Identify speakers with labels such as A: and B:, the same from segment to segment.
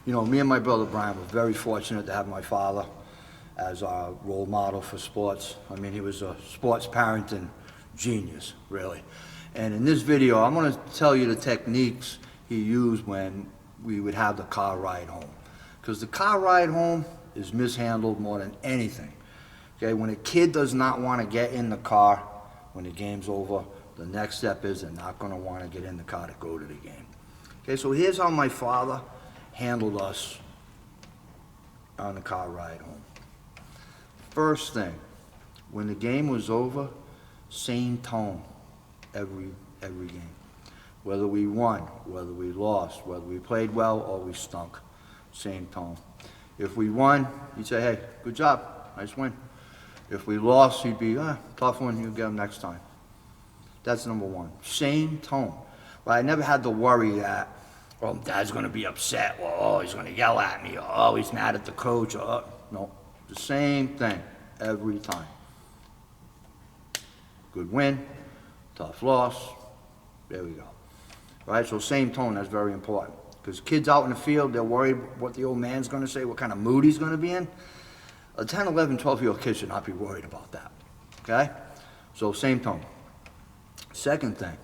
A: You know, me and my brother Brian were very fortunate to have my father as our role model for sports. I mean, he was a sports parenting genius, really. And in this video, I'm going to tell you the techniques he used when we would have the car ride home. Because the car ride home is mishandled more than anything. Okay, when a kid does not want to get in the car when the game's over, the next step is they're not going to want to get in the car to go to the game. Okay, so here's how my father handled us on the car ride home. First thing, when the game was over, same tone every game. Whether we won, whether we lost, whether we played well or we stunk, same tone. If we won, he'd say, hey, good job, nice win. If we lost, he'd be, tough one, you'll get them next time. That's number one, same tone. But I never had to worry that, well, Dad's going to be upset, or oh, he's going to yell at me, or oh, he's mad at the coach, or no, the same thing every time. Good win, tough loss, there we go. Right, so same tone, that's very important. Because kids out in the field, they're worried what the old man's going to say, what kind of mood he's going to be in. A 10, 11, 12-year-old kid should not be worried about that, okay? So same tone. Second thing,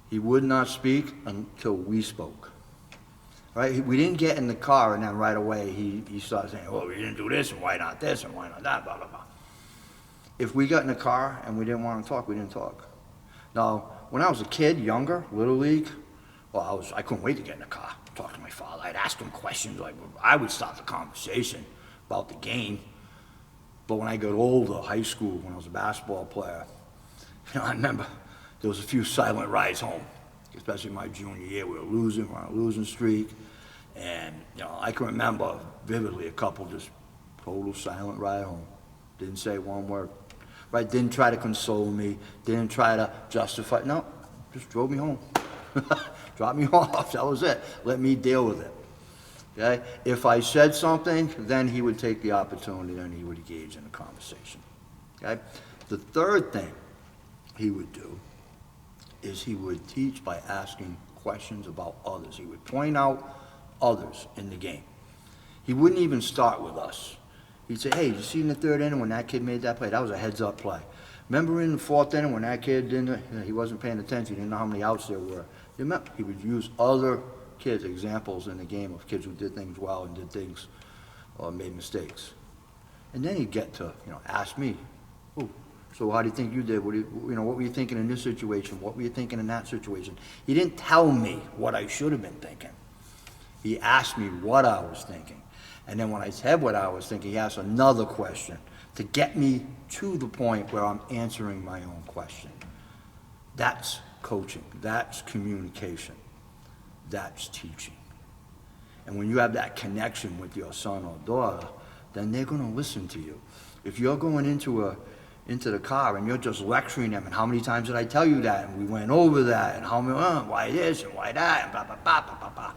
A: he would not speak until we spoke. Right? We didn't get in the car and then right away he started saying, oh, we didn't do this, and why not this, and why not that, blah, blah, blah. If we got in the car and we didn't want to talk, we didn't talk. Now, when I was a kid, younger, Little League, well, I couldn't wait to get in the car, talk to my father. I'd ask him questions, like I would start the conversation about the game. But when I got older, high school, when I was a basketball player, I remember there was a few silent rides home, especially my junior year. We were losing, we were on a losing streak. And, I can remember vividly a couple just total silent ride home. Didn't say one word, right? Didn't try to console me, didn't try to justify, no, just drove me home. Dropped me off, that was it. Let me deal with it, okay? If I said something, then he would take the opportunity and he would engage in a conversation, okay? The third thing he would do is he would teach by asking questions about others. He would point out others in the game. He wouldn't even start with us. He'd say, hey, did you see in the third inning when that kid made that play? That was a heads-up play. Remember in the fourth inning when that kid he wasn't paying attention, he didn't know how many outs there were. He would use other kids, examples in the game of kids who did things well and did things or made mistakes. And then he'd get to, ask me, oh, so how do you think you did? What were you thinking in this situation? What were you thinking in that situation? He didn't tell me what I should have been thinking. He asked me what I was thinking. And then when I said what I was thinking, he asked another question to get me to the point where I'm answering my own question. That's coaching. That's communication. That's teaching. And when you have that connection with your son or daughter, then they're going to listen to you. If you're going into the car and you're just lecturing them, and how many times did I tell you that, and we went over that, and how many, why this and why that, and blah, blah, blah, blah, blah, blah.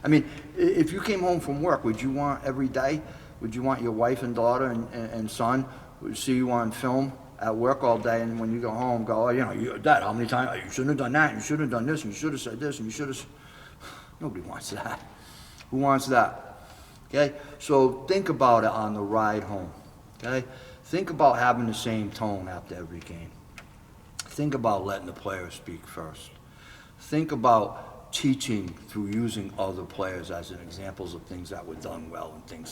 A: I mean, if you came home from work, would you want every day, would you want your wife and daughter and son to see you on film at work all day, and when you go home, go, oh, Dad, how many times, you shouldn't have done that, and you should have done this, and you should have said this, and you should have, nobody wants that. Who wants that? Okay, so think about it on the ride home, okay? Think about having the same tone after every game. Think about letting the players speak first. Think about teaching through using other players as examples of things that were done well and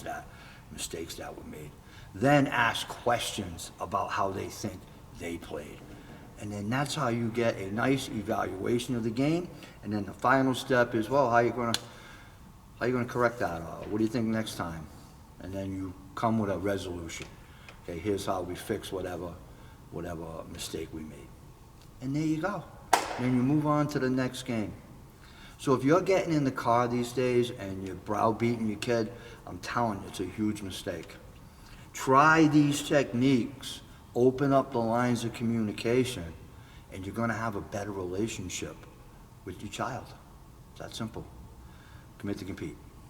A: mistakes that were made. Then ask questions about how they think they played. And then that's how you get a nice evaluation of the game. And then the final step is, well, how are you gonna correct that? What do you think next time? And then you come with a resolution. Okay, here's how we fix whatever mistake we made. And there you go. And then you move on to the next game. So if you're getting in the car these days and you're browbeating your kid, I'm telling you, it's a huge mistake. Try these techniques, open up the lines of communication, and you're going to have a better relationship with your child. It's that simple. Commit to compete.